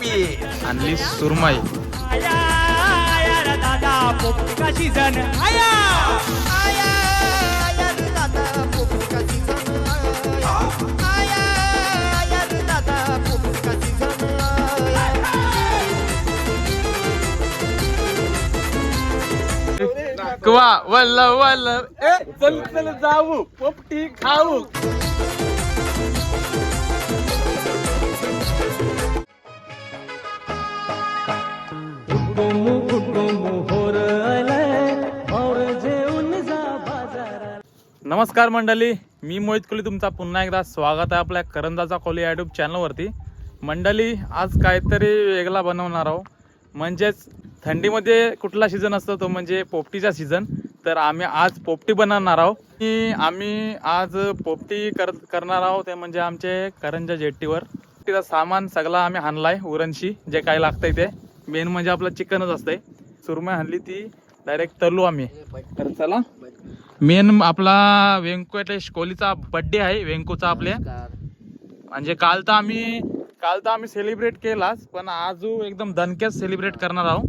पोपी आणली सुरमई. कुवा वल्ल वल्ल ए चल चल जाऊ पोपटी खाऊ. नमस्कार मंडळी, मी मोहित कोहली, तुमचा पुन्हा एकदा स्वागत आहे आपल्या करंजाचा कोहली यूट्यूब चॅनलवरती. मंडळी, आज काहीतरी वेगळा बनवणार आहोत. म्हणजेच थंडीमध्ये कुठला सीझन असतो तो म्हणजे पोपटीचा सीझन. तर आम्ही आज पोपटी बनवणार आहोत. आम्ही आज पोपटी करणार आहोत ते म्हणजे आमचे करंजा जेट्टीवर. तिथं सामान सगळा आम्ही आणलाय, उरणशी जे काही लागतंय ते. मेन म्हणजे आपलं चिकनच असतंय. सुरमई आणली, ती डायरेक्ट तळू आम्ही. तर चला, मेन आपला व्यंकटेश कोहलीचा बर्थडे आहे, व्यंकूचा आपल्या. म्हणजे काल तर आम्ही सेलिब्रेट केलाच, पण आज एकदम दणक्यात सेलिब्रेट करणार आहोत.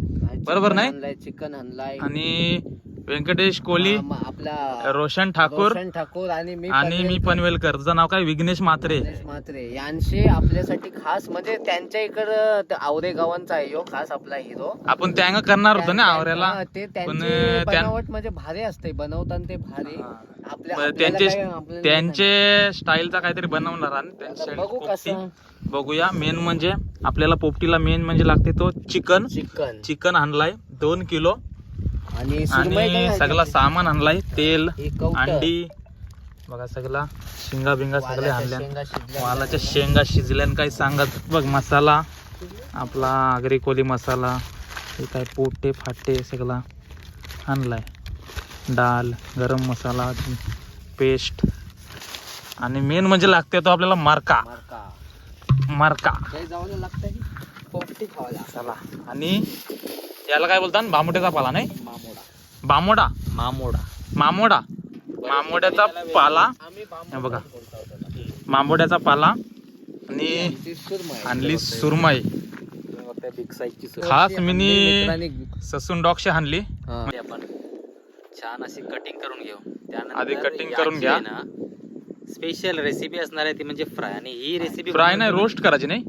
बरोबर नाही? चिकन आणलाय आणि व्यंकटेश कोहली, आपला रोशन ठाकूर आणि मी पनवेलकर. तुझं नाव काय? विघ्नेश म्हात्रे. यांचे आपल्यासाठी खास म्हणजे त्यांच्या इकडं आवरे गावांचा आहे ह्यो खास आपला हिरो. आपण त्यांना करणार होतो ना आवऱ्याला, ते पण त्यांची बनावट म्हणजे भारी असते, बनवताना ते भारी. त्यांचे स्टाईलचा काहीतरी बनवणार आणि बघू कसं बघूया. मेन म्हणजे आपल्याला पोपटीला मेन म्हणजे लागते तो चिकन आणलाय 2 किलो. आणि सगळा सामान आणलाय, तेल, अंडी, बघा सगळा शेंगा बिंगा सगळे आणल्या. वालाच्या शेंगा शिजल्या काही सांगत बघ. मसाला आपला आगरी कोली मसाला, हे काय पोटे फाटे सगळा आणलाय. डाल, गरम मसाला, पेस्ट, आणि मेन म्हणजे लागते तो आपल्याला मार्का. पोपटी खावायला चला. आणि याला काय बोलतात? बामुट्याचा पाला नाही, मामोड्याचा पाला. हे बघा, मामोड्याचा पाला. आणि आणली सुरमई खास. मिनी ससून डॉगशी आणली. आपण छान अशी कटिंग करून घेऊ. आधी कटिंग करून घ्या. स्पेशल रेसिपी असणार आहे ती म्हणजे फ्राय. आणि ही रेसिपी फ्राय नाही, रोस्ट करायची. नाही,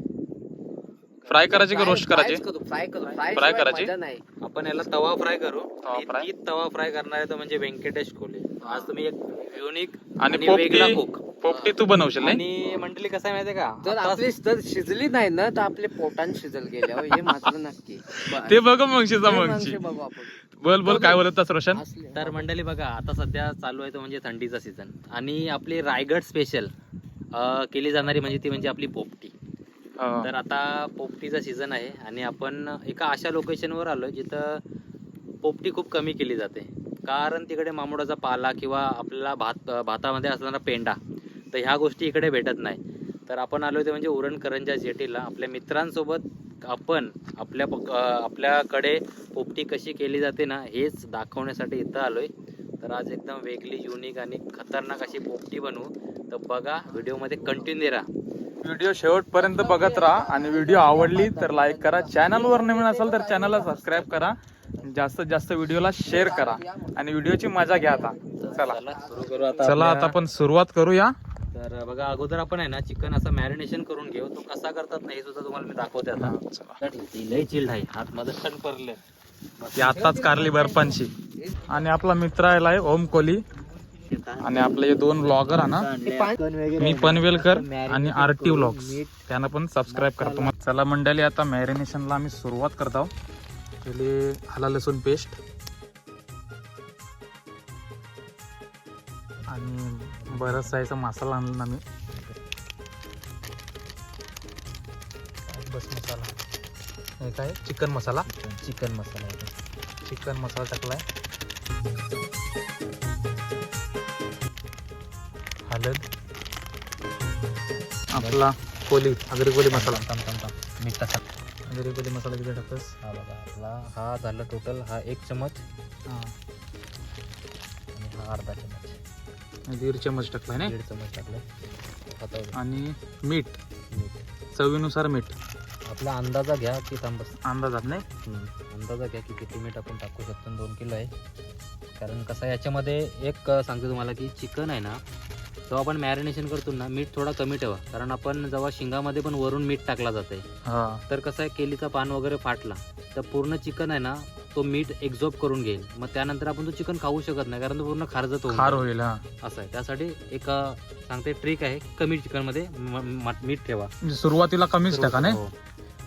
फ्राय करायची का रोस्ट करायची? फ्राय करायची. आपण याला तवा फ्राय करू. तवा फ्राय करणार आहे तो म्हणजे व्यंकटेश कोहली. आज तुम्ही एक युनिक आणि वेगळा कुक. पोपटी तू बनवशील. आणि मंडळी कसं आहे माहितीये का, जर आपली जर शिजली नाही ना तर आपले पोटान शिजल गेल्यावर हे मात्र नक्की. ते बघ मगशी बघू आपण. बोल काय बोलत रोशन? तर मंडळी बघा, आता सध्या चालू आहे तो म्हणजे थंडीचा सीझन. आणि आपली रायगड स्पेशल केली जाणारी म्हणजे ती म्हणजे आपली पोपटी. तर आता पोपटीचा सीझन आहे आणि आपण एका अशा लोकेशनवर आलोय जिथं पोपटी खूप कमी केली जाते. कारण तिकडे मामोडाचा पाला किंवा आपल्याला भातामध्ये असणारा पेंडा, तर ह्या गोष्टी इकडे भेटत नाही. तर आपण आलोय ते म्हणजे उरण करंजा जेटीला आपल्या मित्रांसोबत. आपण आपल्याकडे पोपटी कशी केली जाते ना, हेच दाखवण्यासाठी इथं आलोय. तर आज एकदम वेगळी, युनिक आणि खतरनाक अशी पोपटी बनवू. तर बघा, व्हिडिओमध्ये कंटिन्यू राहा. व्हिडिओ शेवटपर्यंत बघत राहा. आणि व्हिडिओ आवडली तर लाईक करा. चॅनलवर नवीन असाल तर चॅनलला सबस्क्राईब करा. जास्तीत जास्त व्हिडिओला शेअर करा आणि व्हिडिओची मजा घ्या. आता चला आता आपण सुरुवात करूया. तर बघा, अगोदर आपण आहे ना चिकन असं मॅरिनेशन करून घेऊ. तो कसा करतात ना हे सुद्धा तुम्हाला मी दाखवते आता. लय चिल्ड आहे, हात माझं क्षण पडले. आताच कारली बर्फांची. आणि आपला मित्र आहे ओम कोहली. आणि आपले हे 2 ब्लॉगर आहे ना, मी पनवेलकर आणि RT व्लॉग्स, त्यांना पण सबस्क्राईब करा. चला मंडळी, आता मॅरिनेशनला आम्ही सुरुवात करत आहोत. पहिले आला लसूण पेस्ट आणि बराचसा याचा मसाला आणला मी. बस मसाला, हे काय चिकन मसाला टाकलाय. हळद, आपला आगरी कोली मसाला, मीठ, आगरी कोली मसाला किती टाकतोस? हा बघा, आपला हा झाला टोटल, हा 1 चमच. आणि हा अर्धा चमच. 1.5 चमच टाकलाय ना. 1.5 चमच टाकलाय. आणि मीठ चवीनुसार मीठ. आपला अंदाजा घ्या की थांबस अंदाजात नाही. अंदाजा घ्या की किती मीठ आपण टाकू शकतो. 2 किलो आहे. कारण कसं आहे याच्यामध्ये एक सांगतो तुम्हाला की चिकन आहे ना, जेव्हा आपण मॅरिनेशन करतो ना, मीठ थोडा कमी ठेवा. कारण आपण जेव्हा शिंगामध्ये पण वरून मीठ टाकला जाते, हा तर कसं आहे केलीचा पान वगैरे फाटला तर पूर्ण चिकन आहे ना, तो मीठ एक्झॉर्ब करून घेईल. मग त्यानंतर आपण तो चिकन खाऊ शकत नाही, कारण तो पूर्ण खारजत होऊन खार जाईल. होईल. हा असं आहे. त्यासाठी एक सांगते ट्रिक आहे, कमी चिकनमध्ये मीठ ठेवा. म्हणजे सुरुवातीला कमीच टाका नाही. हो.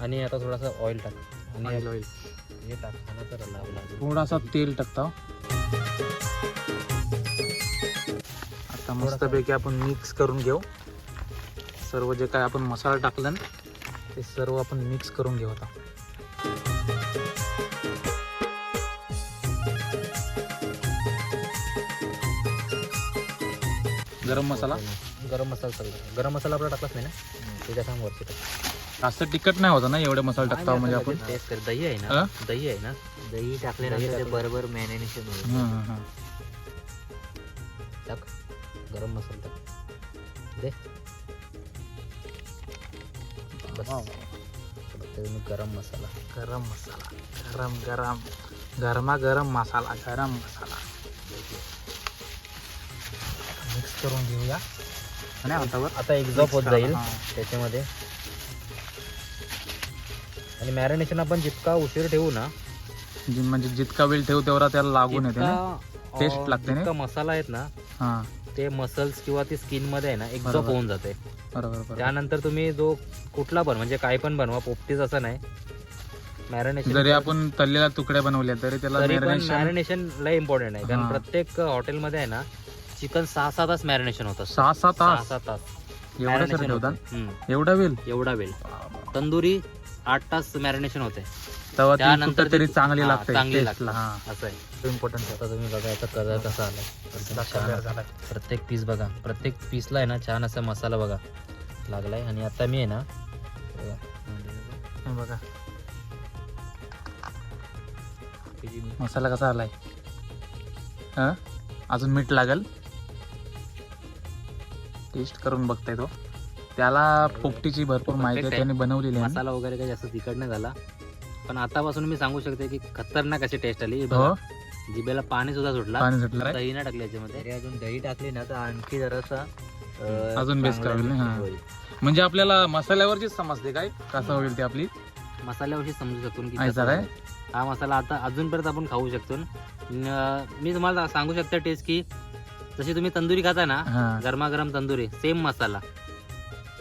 आणि आता थोडासा ऑइल टाक. आणि ऑइल ऑइल हे टाक खाना तर लावला. थोडासा तेल टाकता. आता मस्तपैकी आपण मिक्स करून घेऊ. सर्व जे काय आपण मसाला टाकला ना, ते सर्व आपण मिक्स करून घेऊ. आता गरम मसाला गरम मसाला आपला टाकलाच नाही ना, त्याच्या सांग वरती टाक. जास्त तिखट नाही होता ना एवढे मसाला टाकता म्हणजे आपण. टेस्ट कर. दही आहे हा? ना, दही आहे ना, दही टाकल्यानंतर ते बरोबर मॅरिनेशन होईल. हा, हा, हा. टाक. गरम मसाला टाक. दे बस. वाव. तुम्ही गरम मसाला. गरम मसाला, गरम गरम गरमा गरम मसाला, गरम मसाला मिक्स करून घेऊया. आणि आता एक्झॉप होत जाईल हा. त्याच्यामध्ये. आणि मॅरिनेशन आपण जितका उशीर ठेवू ना, म्हणजे जितका वेळ ठेवू तेवढा त्याला लागून येते ना. जितका, टेस्ट लागते ना. जितका मसाला आहेत ना, हा ते मसल्स किंवा ते स्किन मध्ये आहे ना एक्झॉप बरोबर. होऊन जाते. बरोबर बरोबर. त्यानंतर तुम्ही जो कुठला पण म्हणजे काय पण बनवा, पोपटीच असं नाही. मॅरिनेशन जरी आपण तळलेला तुकडे बनवले तरी त्याला मॅरिनेशन. मॅरिनेशन लय इम्पॉर्टंट आहे. कारण हा. प्रत्येक हॉटेलमध्ये आहे ना, चिकन 6-7 तास मॅरिनेशन होतं. 6-6 तास 6-7 तास एवढं सर marination ठेवतात. होतं. एवढा वेळ एवढा वेळ. तंदुरी 8 तास मॅरिनेशन होते. तेव्हा ती त्यानंतर कुठेतरी ते- चांगली हा, लागते. चांगली टेस्टला. लागते. हा असं आहे. इम्पॉर्टंट. आता तुम्ही बघा याचा कलर कसा आलाय. एकदम छान कलर आहे. झालाय. प्रत्येक पीस बघा, प्रत्येक पीसला आहे ना छान असा मसाला बघा लागलाय. आणि आता मी आहे ना हे बघा मसाला कसा आलाय. हा अजून मीठ लागल. टेस्ट करून बघताय तो. त्याला पोपटीची भरपूर माहिती आहे, आहे. त्याने बनवलेली आहे. मसाला वगैरे काही जास्त तिखट नाही झाला, पण आतापासून मी सांगू शकते की खतरनाक अशी टेस्ट आली. हे बघा, हो जिभेला पाणी सुद्धा सुटला. पाणी सुटलं रे. दही नाही टाकली याच्यामध्ये. तरी अजून दही टाकली ना तर आणखी जरासा अजून बेस्ट चांगला करावी ना. हा. होईल. म्हणजे आपल्याला मसाल्यावरचीच समजते काय कसं होईल ते आपली. मसाल्यावरशी समजू शकतो की ऐसा कसा काय? आहे. हा मसाला आता अजूनपर्यंत आपण खाऊ शकतो. मी तुम्हाला सांगू शकते टेस्ट की जशी तुम्ही तंदुरी खाता ना, हा गरमागरम तंदुरी, सेम मसाला,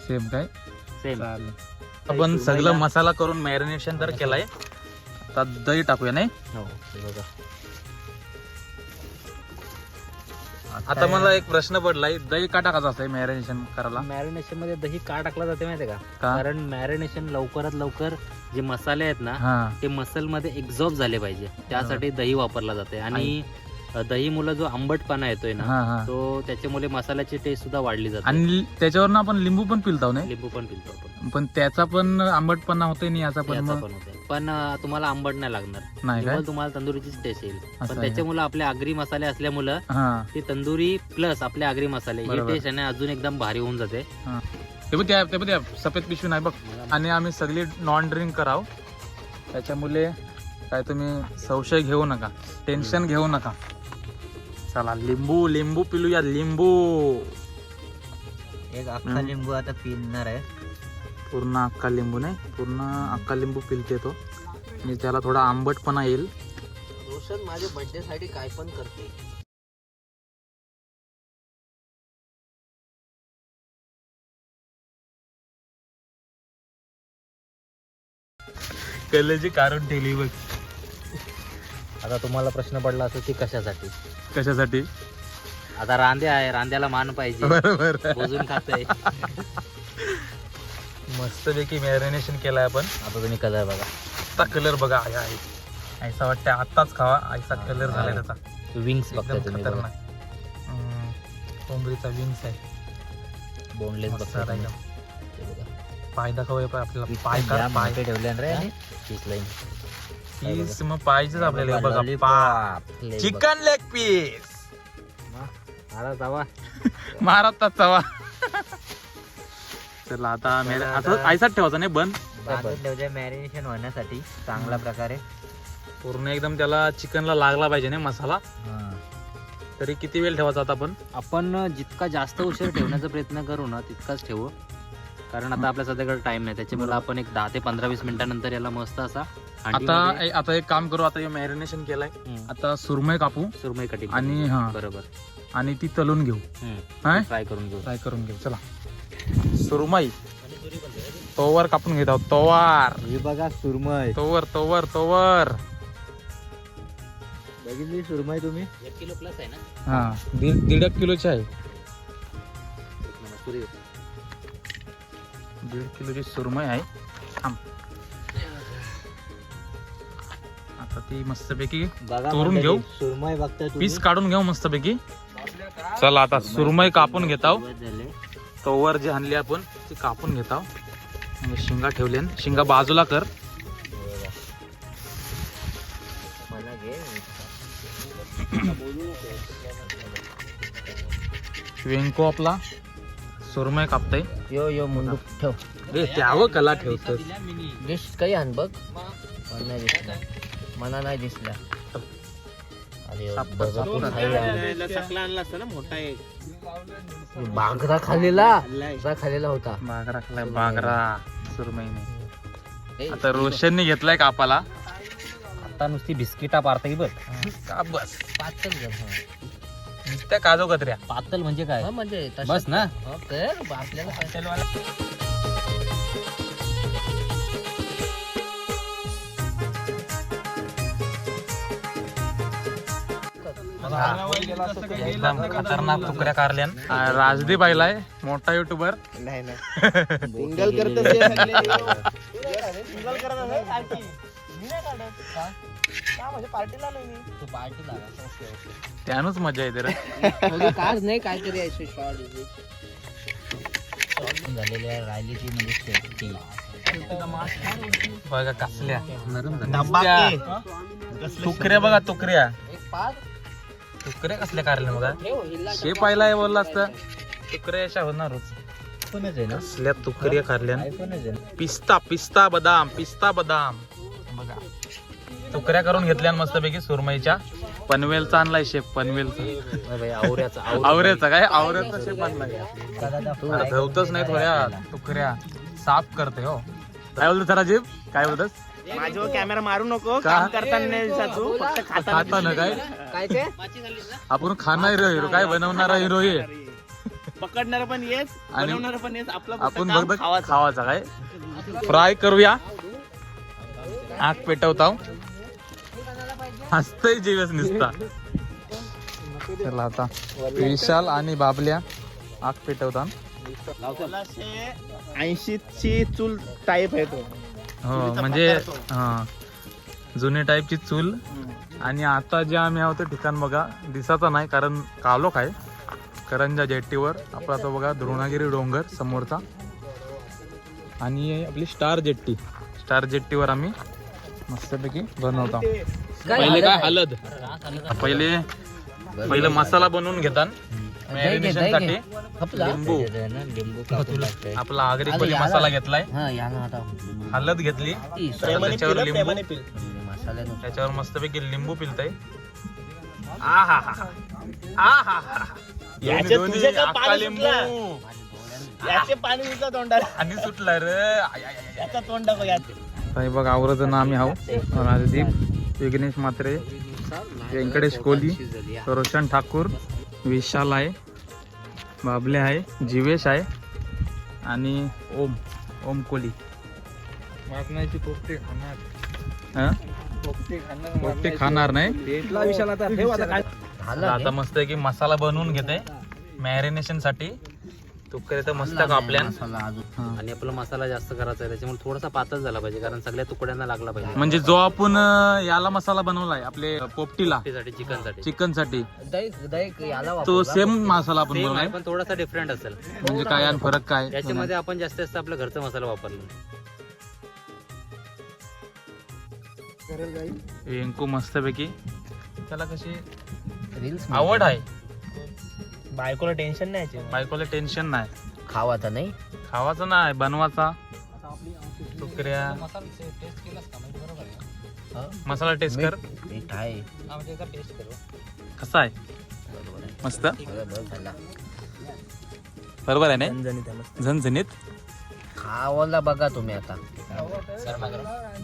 सेम काय. सेम. चालेल. आपण सगळं मसाला करून मॅरिनेशन तर केलाय. आता दही टाकूया नाही. हो हे बघा. आता मला एक प्रश्न पडलाय, दही का टाकायचं असतं मॅरिनेशन करायला. मॅरिनेशन मध्ये दही का टाकला जाते माहितीये का? का? कारण मॅरिनेशन लवकरात लवकर जे मसाले आहेत ना, हा ते मसल मध्ये एक्झॉर्ब झाले पाहिजे, त्यासाठी दही वापरला जाते. आणि दही मुळे जो आंबटपणा येतोय ना, हा हा. तो त्याच्यामुळे मसाल्याची टेस्ट सुद्धा वाढली जाते. आणि त्याच्यावर आपण लिंबू पण पिलताव नाही. लिंबू पण पिळतो आपण. पण त्याचा पण आंबटपणा होतोय आणि याचा पण याचा मग पण होते. पण तुम्हाला आंबट नाही लागणार. नाही काय. केवळ तुम्हाला तंदुरीचीच टेस्ट येईल. असं पण आहे. त्याच्यामुळे आपले आगरी मसाले असल्यामुळं हा ती तंदुरी प्लस आपले आगरी मसाले ही बरोबर. टेस्ट आहे ना अजून एकदम भारी होऊन जाते. ते पण त्या सफेद पिशवी नाही बघ. आणि आम्ही सगळी नॉन ड्रिंक कराव, त्याच्यामुळे काय तुम्ही संशय घेऊ नका, टेन्शन घेऊ नका. चला लिंबू लिंबू पिलूया. लिंबू एक अख्खा लिंबू आता पिणार आहे. पूर्ण अख्खा लिंबू नाही, पूर्ण अख्खा लिंबू पिलते तो. आणि त्याला थोडा आंबटपणा येईल. रोशन माझ्या बर्थडे साठी काय पण करते. कलेची काढून ठेवली बघ. आता तुम्हाला प्रश्न पडला असेल की कशासाठी. कशासाठी. आता रांद्या आहे, रांद्याला मान पाहिजे, बरोबर. बोजून खाते. मस्तपैकी मॅरिनेशन केलंय आपण. आता तुम्ही कलर बघा. आता कलर बघा आहे आहे. ऐसा वाटतं आत्ताच खावा. ऐसा कलर झालाय त्याचा. विंग्स बघताय एकदम तुम्ही बघा. खतरनाक. कोंबडीचा विंग्स आहे. बोनलेस मस्त बघताय आहे तुम्ही. एकदम. ते बघा. पाय दाखवूया आपल्याला. पाय कर पाय. ठेवले रे. Piece line. पीस मग पाहिजेच आपल्याला. बघा पाय. लॉलीपॉप. Chicken leg piece. आता जावा. महाराष्ट्रात चवा. चला आता असं आयसाच ठेवायचं नाही बंद बांधून ठेवते मॅरिनेशन होण्यासाठी चांगल्या प्रकारे. पूर्ण एकदम त्याला चिकनला लागला पाहिजे नाही मसाला. तरी किती वेळ ठेवायचा आता आपण जितका जास्त उशीर ठेवण्याचा प्रयत्न करू ना तितकाच ठेवू, कारण आता आपल्या सध्याकडे टाइम नाही. त्याच्यामुळे आपण एक 10 ते 15-20 मिनिटानंतर याला मस्त असा आता एक काम करू. आता हे मॅरिनेशन केलंय, आता सुरमई कापू सुरमई कटिंग आणि बरोबर आणि ती तलून घेऊ, फ्राय करून घेऊ. फ्राय करून घेऊ. चला सुरमई तोवर कापून घेत आहोत. तोवार हे बघा सुरमई, तोवर तोवर तोवर बघितली सुरमई तुम्ही? 1 किलो प्लस आहे ना. हा 1.5 किलोची आहे. 1.5 किलोची सुरमई आहे. थांब. आता ती मस्तपैकी बघा तोडून मंडळी, घेऊ. सुरमई बघता तुम्ही? पीस काढून घेऊ मस्तपैकी. चला आता सुरमई कापून घेत आहोत. झाले. तोवर जी आणली आपण ती कापून घेत आहोत. आणि शिंगा ठेवले, शिंगा बाजूला कर. मला घे. वेंको आपला सुरमई कापताय. यो मुंडू ठेव. रे त्यावर कला ठेवतो. डिश काही आण बघ. मला नाही दिसला, मला नाही दिसला. अरे बघा पुन्हा बागरा खालेला होता. बागरा खाल्लाय, बागरा सुरमईने. आता रोशनने घेतलाय कापाला. आता नुसती बिस्किटा पारता की बघ. का बस पातळ नुसत्या काजू कतऱ्या. पातल म्हणजे काय? म्हणजे बस ना. आपल्याला एकदम खतरनाक तुकड्या कारल्यान. राजदीप आयलाय, मोठा युट्यूबर. त्यानंच मजा येते रे. नाही काहीतरी झालेली राहिली ती म्हणजे शेपटी. बघा कसल्या तुकऱ्या, बघा तुकऱ्या तुकऱ्या कसल्या कारल्या बघा. शेप आयलाय बोलला असता तुकऱ्या अशा होणारच. कसल्या तुकऱ्या कारल्या. पिस्ता पिस्ता बदाम, पिस्ता बदाम बघा. तुकऱ्या करून घेतल्या मस्तपैकी सुरमईच्या. पनवेलचा आणलाय शेप, पनवेलचा. आवऱ्याचा काय, आवऱ्याचा शेप आणलाय. ठेवतच नाही थोड्या तुकऱ्या, साफ करते. हो काय बोलतो सर राजीव, काय बोलतस? माझ्यावर कॅमेरा मारू नको. का? काम करताना दिसतो, फक्त खाता ना काय. काय ते आपण खाणार हिरो, काय बनवणारा हिरो हे. पकडणार पण येस, आणि बनवणार पण येस. आपलं आपण काम फक्त खावाचं. खावाचा काय. फ्राय करूया. आग पेटवता हसतय जीवच निसता. चला आता विशाल आणि बाबल्या आग पेटवता. 80 ची चूल टाईप आहे तो. हो म्हणजे हा जुने टाईपची चूल. आणि आता जे आम्ही आहोत ते ठिकाण बघा दिसाचा नाही, कारण कालोख आहे. करंजा जेट्टीवर आपला तो बघा द्रोणागिरी डोंगर समोरचा. आणि आपली स्टार जेट्टीवर आम्ही मस्तपैकी बनवतो. पहिले काय हळद, पहिले मसाला बनवून घेतात मॅरिनेशन साठी. लिंबू, आपला आगरी मसाला घेतलाय, हळद घेतली, त्याच्यावर लिंबू, त्याच्यावर मस्तपैकी लिंबू पिलताय. याचे तुझे का पाणी लिंबू सुटलं? याचे पाणी सुटलं तोंडाला. आणि सुटलाय रे. याचा तोंड दाखव याचे. काही बघ आवरत ना आम्ही आहोत. राजदीप, विघ्नेश म्हात्रे, व्यंकटेश कोहली, रोशन ठाकूर, विशाल आहे, बाबले आहे, जीवेश आहे आणि ओम कोहली. मागण्याची पोपटे खाणार नाही. आता मस्त आहे की मसाला बनवून घेते मॅरिनेशन साठी. तुकडे तर मस्त कापल्या. आणि आपला मसाला जास्त करायचा आहे, त्याच्यामुळे थोडासा पातळ झाला पाहिजे, कारण सगळ्या तुकड्यांना लागला पाहिजे. म्हणजे जो आपण याला मसाला बनवलाय आपले पोपटीला, चिकन साठी, तो सेम मसाला आपण बनवलाय, पण थोडासा डिफरंट असेल. म्हणजे काय आणि फरक काय. त्याच्यामध्ये आपण जास्तीत जास्त आपला घरचा मसाला वापरला. वेंकू मस्तपैकी, त्याला कशी आवड आहे. बायकोला टेन्शन नाही. बायकोला टेन्शन नाही, खावाचा नाही. खावाचा नाही बनवाचा. तुकड्या मसाला टेस्ट कर. मीठ आहे. कसा आहे? बरोबर आहे. मस्त बरोबर झाला. बरोबर आहे ना झणझणीत. खावाला बघा तुम्ही आता.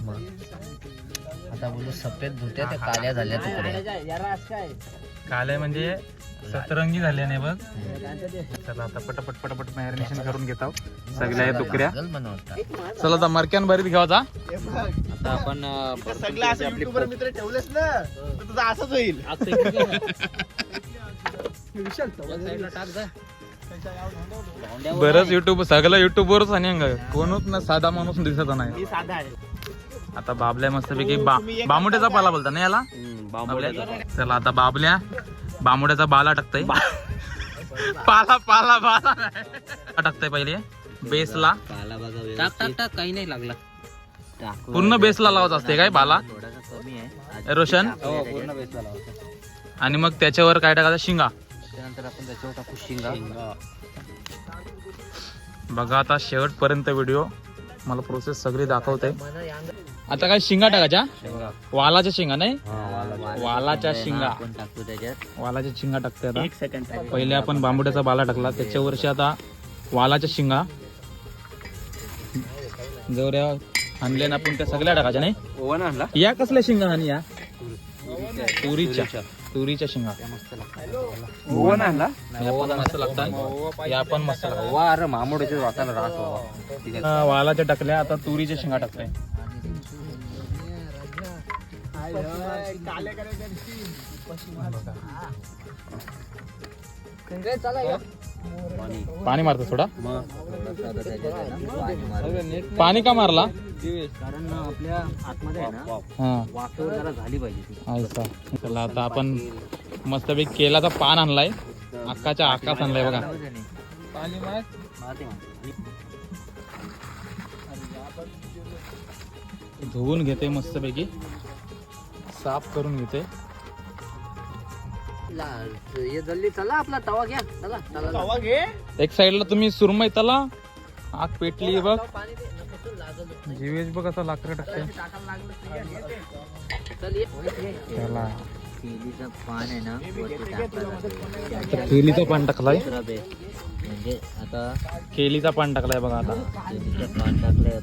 मग. आता बोलू सफेद धुते ते काळ्या झाल्या तुकड्या. काले म्हणजे सतरंगी झाले नाही बघ. चला आता पटापट पटापट मॅरिनेशन करून घेत आहोत सगळ्या या तुकड्या. लागल म्हणून वाटतं. चला आता मरक्यान भरीत घेवाचा. आता आपण सगळं असं युट्यूबर मित्र ठेवलेस ना तर तुझं असंच होईल. बरंच युट्यूब सगळं युट्यूबवरच आणि अंग कोणच ना साधा माणूस दिसत नाही. मी साधा आहे. आता बाबल्या मस्तपैकी बामुड्याचा पाला बोलता ना याला. बाबल्या. चला आता बाबल्या बामुड्याचा बाला टाकतय. पाला पाला बाला टाकतय पहिले बेसला. टाक टाक टाक काही नाही लागला. पूर्ण बेसला लावायचं असते काय बाला थोडासा कमी आहे. रोशन. पूर्ण बेसला लावायचं. आणि मग त्याच्यावर काय टाकायचं शिंगा. त्यानंतर आपण त्याच्यावर टाकू शिंगा. बघा आता शेवटपर्यंत व्हिडिओ मला प्रोसेस सगळी दाखवते. आता काय शिंगा टाकायच्या वालाच्या शिंगा नाही वालाच्या शिंगा. आपण टाकतो त्याच्यात. वालाच्या शिंगा टाकते आता. 1 सेकंड. पहिले आपण बांबुड्याचा बाला टाकला त्याच्यावरची आता वालाच्या शिंगा जवऱ्या आणल्या ना आपण त्या सगळ्या टाकायच्या नाही. ओव्हन आणला. या कसल्या शिंगा आणि या तुरीच्या शिंगा. ओव्हन आणला. या पण मस्त लागतात. या पण मस्त लागतात. वा अरे मामोड्याच्या वासाला रास बाबा. वालाच्या टाकल्या आता तुरीच्या शिंगा टाकताय. पाणी मारतो थोडा. पाणी का मारला? कारण आपल्या आतमध्ये आहे ना हा वाफेवर जरा झाली पाहिजे ती. ऐसा. चला आता आपण मस्तपैकी केलाचा पान आणलाय. अक्काच्या आकाश आणलाय बघा. धुवून घेते मस्तपैकी साफ करून घेते. हे जल्दी चला आपला तवा घ्या. चला चला. तवा घे. एक साइडला तुम्ही सुरमई तला आग पेटली बघ. जीवेश बघ आता लाकडं टाकते. चला केलीचं पान आहे ना वरती टाकलं. आता केलीचं पान टाकलाय. म्हणजे आता केलीचा पान टाकलाय बघा आता. केलीचं पान टाकलंय.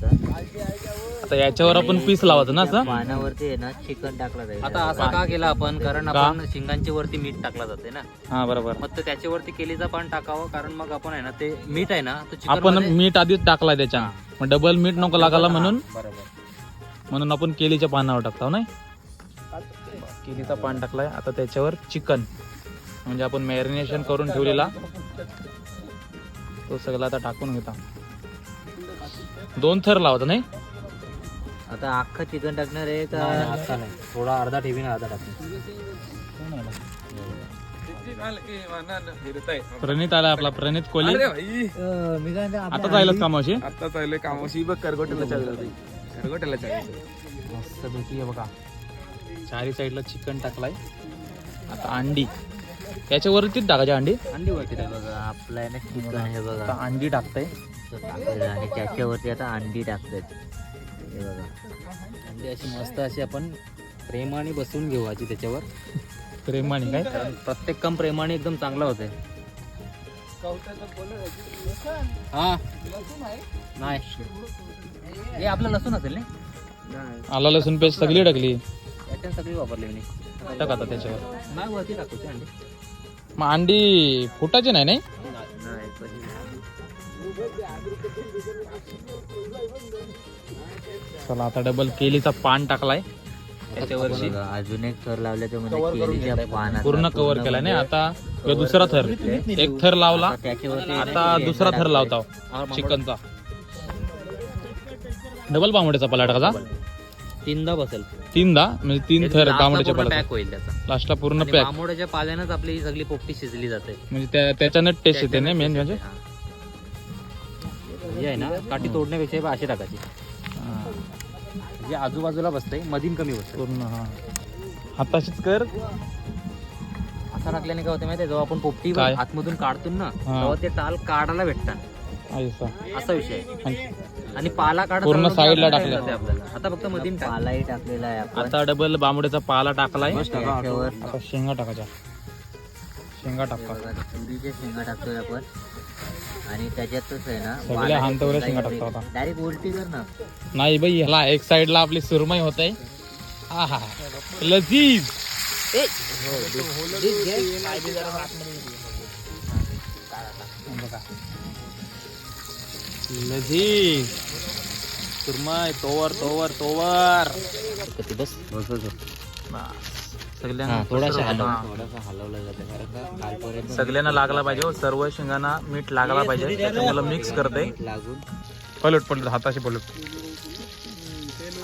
आता याच्यावर आपण पीस लावायचं ना असं. पानावरती आहे ना चिकन टाकलं जाईल. आता असं का केलं आपण कारण का? आपण शिंगांच्या वरती मीठ टाकला जाते ना. हा बरोबर. मग तर त्याच्यावरती केलीचं पान टाकावं कारण मग आपण आहे ना ते मीठ आहे ना तो चिकन आपण मध्ये- मीठ आधीच टाकलाय त्याच्या मग डबल मीठ नको लागायला म्हणून बरोबर. आपण केलीच्या पानावर टाकतो नाही. केलीचा पान टाकलाय. आता त्याच्यावर चिकन म्हणजे आपण मॅरिनेशन करून ठेवलेला तो सगळा आता टाकून घेता. 2 थर लावतो नाही. आता अख्खं चिकन टाकणार आहे का? आता नाही थोडा अर्धा ठेवी ना अर्धा टाकू. प्रणित आला आपला प्रणित कोहली. मी काय आता जायलाच कामाशी. आता चालले कामाशी बघ. करगोटीला चाललं. करगोटीला चाललं. मस्त पैकी बघा चारी साईडला चिकन टाकलाय. आता अंडी याच्यावरतीच टाकायची अंडी. अंडी वरती टाक. बघा आपलं आहे ना चिकन आहे आता बघा. अंडी टाकताय. टाकलेलं आणि त्याच्यावरती आता अंडी टाकतात. हे बघा अंडी अशी मस्त अशी आपण प्रेमाने बसून घेवायची त्याच्यावर. प्रेमाने काय कारण प्रत्येक काम प्रेमाने एकदम चांगला होतंय. हा नाही हे आपलं लसूण असेल ना. आला लसूण पेस्ट सगळी टाकली. याच्यात सगळी वापरली मी. टाक आता त्याच्यावर. नाही वरती टाकूची अंडी. मग अंडी फुटायची नाही नाही. नाही पण चला आता डबल केलीचा पान टाकलाय त्याच्यावरची. बघा, अजून एक थर लावल्याचं म्हणजे केलीच्या पानात पूर्ण कव्हर केलाय नाही. आता ह्यो दुसरा थर. एक थर लावला. त्याच्यावरती आता दुसरा थर लावता चिकनचा. डबल बांबड्याचा पाला टाकायचा. 3दा बसेल. 3दा म्हणजे 3 थर बांबड्याच्या पॅक पाला. होईल त्याचा. लास्टला पूर्ण आणि पॅक बांबोड्याच्या पाल्यानंच आपली ही सगळी पोपटी शिजली जाते. म्हणजे त्याच्यानं टेस्ट येते ना मेन म्हणजे. हा. हे आहे ना काठी तोडण्यापेक्षा अशी टाकायची. हा, जे आजूबाजूला बसतंय मधीन कमी बसतंय. पूर्ण हा हाताशीच कर. असं टाकल्याने काय होतं माहिती जेव्हा आपण पोपटी काय? आतमधून काढतो ना हा. तेव्हा ते टाल काढायला भेटतात. ऐसा. असा विषय आहे. आणि आणि पाला काढत पूर्ण राहिलो की side ला आपल्याला टाकलं. कळते आपल्याला. आता फक्त मधीन टाक. पालाही टाकलेला आहे आपण आता डबल बांबुड्याचा पाला टाकलाय. त्याच्यावर आता शेंगा टाकायच्या. शेंगा टाका. तुरीचे शेंगा टाकतोय आपण आणि त्याच्यातच आहे ना सगळ्या हांतवऱ्या शेंगा टाकतो आता. डायरेक्ट उलटी कर ना. नाही बाई ह्याला एक साइडला आपली सुरमई होते. आहा लजीज. बघा लजीज सुरमई तोवर तोवर तोवर. बस सगळ्यांना थोडासा हा. हलवलं जातं कारण का खालपर्यंत सगळ्यांना लागला पाहिजे हो. सर्व शेंगांना मीठ लागला पाहिजे. त्याच्यामुळे मिक्स करते. लागून पलट पलट हाताशी पलट.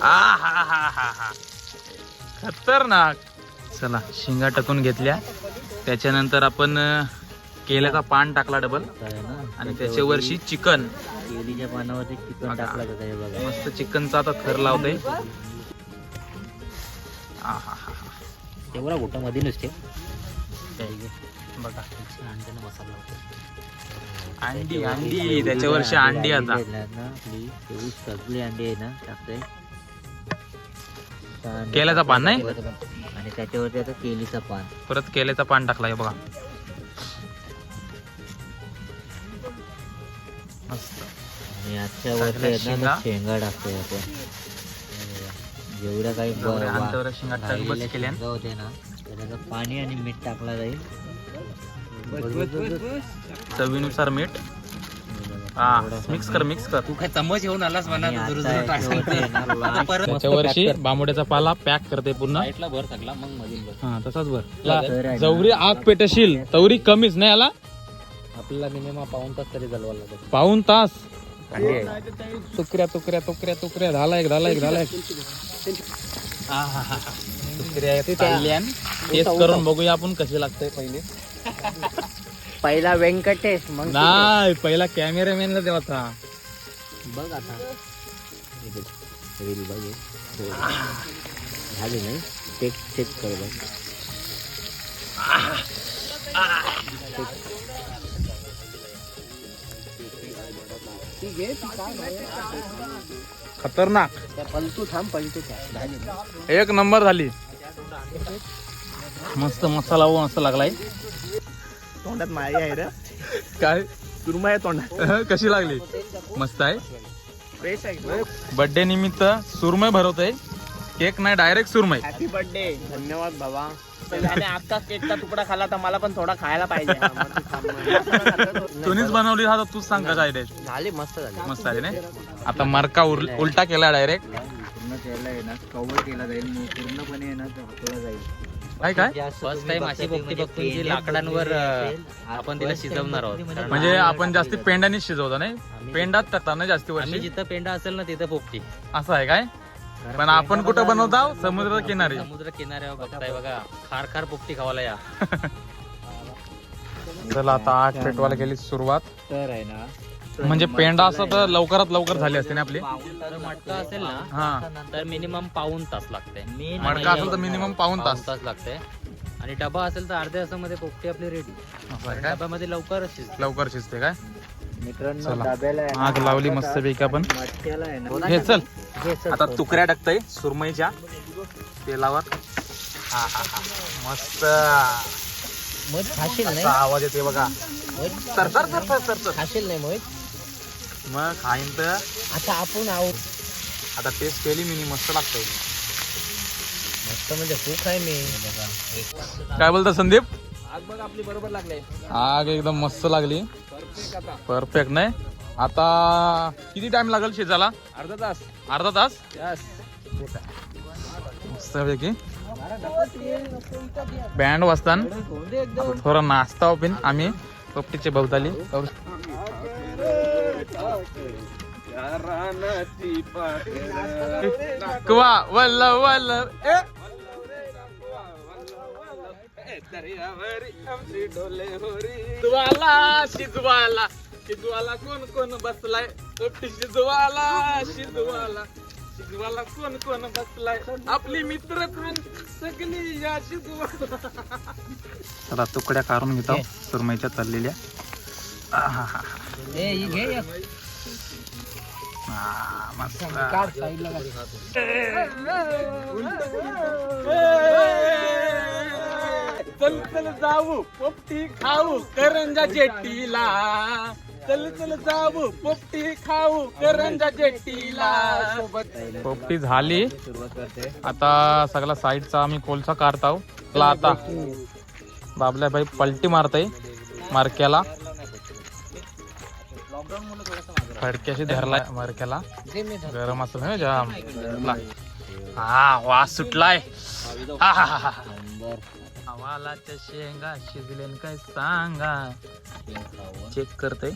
हा हा हा हा हा खतरनाक. चला शेंगा टाकून घेतल्या. त्याच्यानंतर आपण केल्याचा पान टाकला डबल आहे ना आणि त्याच्या वरशी चिकन. केळीच्या पानावरती चिकन टाकलं जातं हे बघा. मस्त चिकनचा आता थर लावते. तेवढा गोटा मध्ये नसते बघा अंड्यानं मसाला होतो. अंडी अंडी त्याच्यावरची अंडी आता आपली तेवढी सगळी अंडी आहे ना टाकतोय. केल्याचा पान नाही आणि त्याच्यावरती आता केळीचा पान. परत केल्याचा पान टाकला हे बघा. मस्त. आणि आजच्या वरती आहे शेंगा. ना शेंगा टाकतोय आपण. जेवढ्या काही जेवढ्या अंतरावर शेंगा राहिलेल्या टगबच केल्या. शेंगा होते ना त्याला पाणी आणि मीठ टाकला जाईल. चवीनुसार मीठ. हा मिक्स कर मिक्स कर. तू काय चम्मच घेऊन आलास म्हणा आणि आता याच्यावरती आहे ना लाल त्याच्यावरशी बांबुड्याचा पाला पॅक करते पूर्ण. साईडला भर सगळा मग मधील भर. हा तसाच भर. तर आहे ना. जवरी आग पेटशील तवरी कमीच नाही आला. आपल्याला मिनिमम पाऊण तास तरी चालवायला लागेल. पाऊन तास. अंडी आहे. तुकड्या तुकड्या तुकड्या तुकड्या झाला एक झाला एक झाला एक. तुकड्या चालल्यान. टेस्ट करून बघूया आपण कशी लागते पहिले. पहिला व्यंकटेश मग नाही पहिला कॅमेरामॅनला देवाचा. बघ आता रील बघ हे. झाली नाही चेक चेक कर बघ. खतरनाक. पलटू थांब पलटू झाली. एक नंबर झाली. मस्त मसाला व मस्त लागलाय. तोंडात माळी आहे रे. काय सुरमई आहे तोंडात. कशी लागली. मस्त आहे. फ्रेश आहे. बर्थडे निमित्त सुरमई भरवतोय. केक नाही डायरेक्ट सुरमई. Happy birthday. धन्यवाद बाबा. त्याने आता केकचा तुकडा खाला तर मला पण थोडा खायला पाहिजे. तुम्हीच बनवली हा तर तूच सांग कसा आहे. झाली मस्त झाली. मस्त आली नाही. आता मरका उलटा केला डायरेक्ट. पूर्ण केला आहे ना कव्हर केला जाईल पूर्णपणे आहे ना हातोला जाईल. काय काय फर्स्ट टाइम अशी पोपटी बघतोय जी लाकडांवर आपण तिला शिजवणार आहोत. कारण म्हणजे आपण जास्ती पेंडाने शिजवतो नाही. पेंडात टाकता ना जास्ती आम्ही वर्षी. जिथं पेंडा असेल ना तिथं पोपटी. असं आहे काय. पण आपण कुठं बनवत आहोत समुद्र किनारी. समुद्र किनाऱ्यावर बघताय बघा खार खार पोपटी खावायला या. चला आता 8 पेटवायला केली सुरुवात. तर आहे ना म्हणजे पेंडा असता तर लवकरात लवकर झाली असते ना आपली. तर मटका असेल ना हा तर मिनिमम पाऊण तास लागते. मडका असेल तर मिनिमम पाऊन तास. लागते. आणि डबा असेल तर अर्ध्या तासामध्ये पोपटी आपली रेडी. असं आहे काय. डब्यामध्ये लवकर शिजते. लवकर शिजते काय. मित्रांनो चला. डब्याला आहे ना आग लावली मस्त पैकी आपण. मटक्याला आहे ना हे चल हे चल. आता तुकड्या टाकतय सुरमईच्या तेलावर. हा हा हा मस्त. मोहित खाशील नाही असा आवाज येते बघा. Sir sir sir sir sir sir. खाशील नाही मोहित. मग खाईन तर. आता आपण आहोत आता टेस्ट केली मी मस्त लागतंय. मस्त म्हणजे खूप आहे मी. काय बोलता संदीप. आग बघ आपली बरोबर लागले. आग एकदम मस्त लागली. परफेक्ट नाही. आता किती टाइम लागेल शिजायला. अर्धा तास. अर्धा तास. यस. मस्त पैकी बँड वाजतान थोडा नाश्ता पिन आम्ही पोपटीच्या भोवताली करू. कुवा वल्ल वल्ल ए शिजवाला शिजवाला शिजवाला कोण कोण बसलाय. पोपटी शिजवाला शिजवाला शिजवाला कोण कोण बसलाय. आपली मित्र कोण सगळी या शिजवाला. चला तुकड्या काढून घेतो सुरमईच्या तळलेल्या. आहाहा. ए ही घे एक. हा, मस्त. काढ साईडला काढ. चल चल जाऊ पोपटी खाऊ करंजा जेट्टीला. चल चल जाऊ पोपटी खाऊ करंजा जेट्टीला. पोपटी झाली. सुरुवात करते. आता सगळा साईडचा आम्ही कोलसा काढत आहोत. चला आता बाबल्या भाई पलटी मारतय मारक्याला. फडक्याशी धरलाय मारक्याला. दे मी धर. गरम असेल ना जाम. हा वास सुटलाय. हा हा हा हा. नंबर. हवालाच्या शेंगा शिजलेन काय सांगा. चेक करते.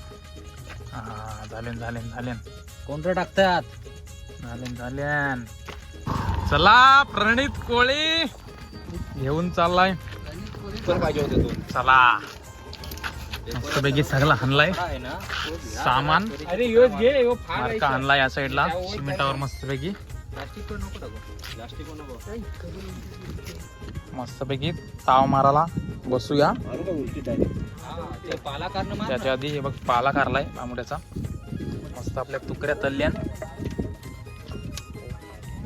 हा झालेन झालेन झालेन कोणतं टाकतात? झालेन झालेन. चला प्रणित कोळी घेऊन चाललाय. चला मस्तपैकी सगळा हाणलाय सामान. अरे योच घे यो फार मार्का आणला या साईडला सिमेंटावर मस्तपैकी. मस्तपैकी ताव मारायला बसूया. त्याच्या आधी हे बघ पाला कारलाय बांबड्याचा. मस्त आपल्या तुकड्या तळल्यान,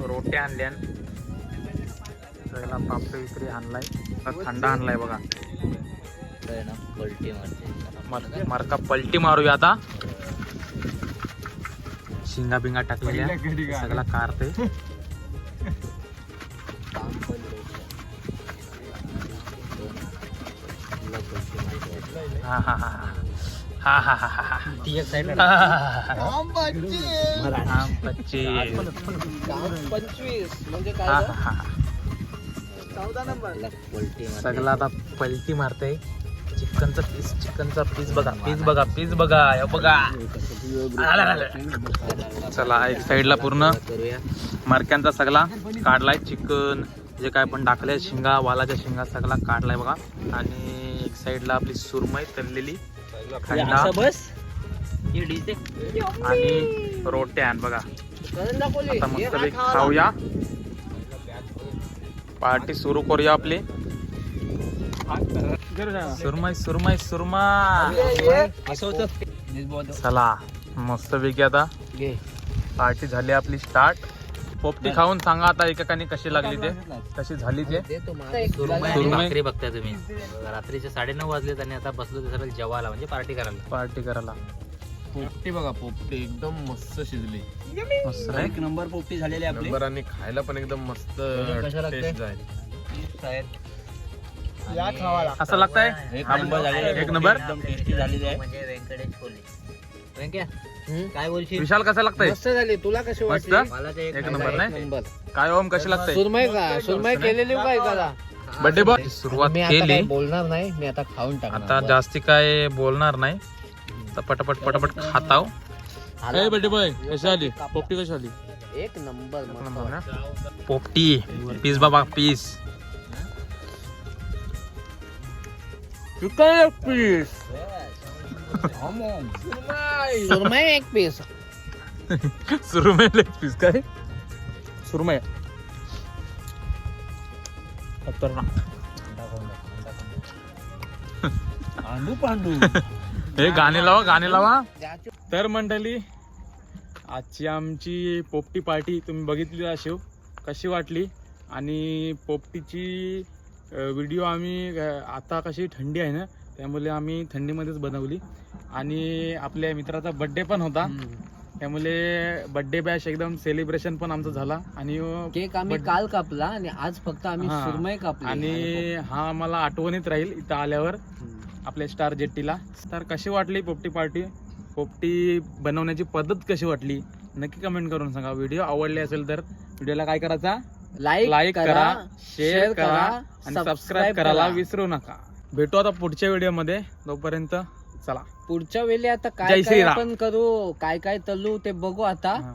रोट्या आणल्यान, सगळा पापडी विक्री आणलाय. थंडा आणलाय बघा. पलटी मारते. मार्का पलटी मारूया आता. शिंगा बिंगा टाकलेल्या सगळा कारते. हा हा हा हा हा हा हा हा. ती एक साईड. आम पच्चीस. 25 म्हणजे हा काय? हा हा. 14 नंबर. पलटी मारते. सगळा आता पलटी मारते. चिकनचा पीस बघा. पीस बघा हे बघा. चला एक साईडला पूर्ण करूया. मरक्यांचा सगळा काढलाय. चिकन जे काय पण टाकले शिंगा वालाच्या शिंगा सगळा काढलाय बघा. आणि एक साईडला आपली सुरमई तळलेली थंडा असं बस. आणि रोट्या बघा. आता मस्तपैकी खाऊया. पार्टी सुरू करूया आपली. सुरमई सुरमई सुरमा. चला मस्तपैकी आता घे. पार्टी झाली आपली स्टार्ट. पोपटी खाऊन सांगा आता एकेकाने कशी लागली ते, कशी झाली ते. दे तो मला. एक सुरमई सुरमई. भाकरी बघताय तुम्ही. रात्रीचे 9:30 वाजलेत आणि आता बसलो ते सगळं जेवायला म्हणजे पार्टी करायला. पार्टी करायला पोपटी बघा. पोपटी एकदम मस्त शिजली. मस्त नाही. एक नंबर पोपटी झालेली आपली. नंबर आणि खायला पण एकदम मस्त कशा लागते? टेस्ट जाईल. या खावाला. असं लागतंय. एक नंबर झालेली. एक नंबर. एकदम टेस्टी झालेली आहे. म्हणजे व्यंकटेश कोल्हे. व्यंक्या काय बोलशील? विशाल कसं लागतंय. मस्त झाली. तुला कशी मस्त? वाटली? मला ते एक नंबर नाही? नंबर. काय ओम कशी लागतंय. सुरमई का? सुरमई केलेली काय करा? बर्थडे बॉय सुरुवात मी आता केली. काही बोलणार नाही. मी आता खाऊन टाकणार. आता जास्ती काय बोलणार नाही. आता पटापट पटापट खाताव. आला. बर्थडे बॉय कशी आली पोपटी. कशी आली. एक नंबर एक मस्त. नंबर ना. पोपटी पीस बाबा पीस. चिकन एक पीस. सुरमई एक पीस. सुरमई लेग पीस काय. सुरमई खतरनाक. हे गाणे लावा. तर मंडळी आजची आमची पोपटी पार्टी तुम्ही बघितली असेल. कशी वाटली. आणि पोपटीची व्हिडिओ आम्ही आता कशी थंडी आहे ना त्यामुळे आम्ही थंडीमध्येच बनवली. आणि आपल्या मित्राचा बड्डे पण होता त्यामुळे बड्डे बॅश एकदम सेलिब्रेशन पण आमचं झाला. आणि केक आम्ही काल कापला आणि आज फक्त आम्ही हा. सुरमई कापली. आणि हा मला आठवणीत राहील इथं आल्यावर आपल्या स्टार जेट्टीला. तर कशी वाटली पोपटी पार्टी. पोपटी बनवण्याची पद्धत कशी वाटली नक्की कमेंट करून सांगा. व्हिडिओ आवडले असेल तर व्हिडिओला काय करायचा, लाईक करा, शेअर करा आणि सबस्क्राईब करायला विसरू नका. भेटू आता पुढच्या व्हिडिओमध्ये. तोपर्यंत चला पुढच्या वेळी आता जय काय काय श्रीराम. आपण करू, काय काय तळू ते बघू आता. हा.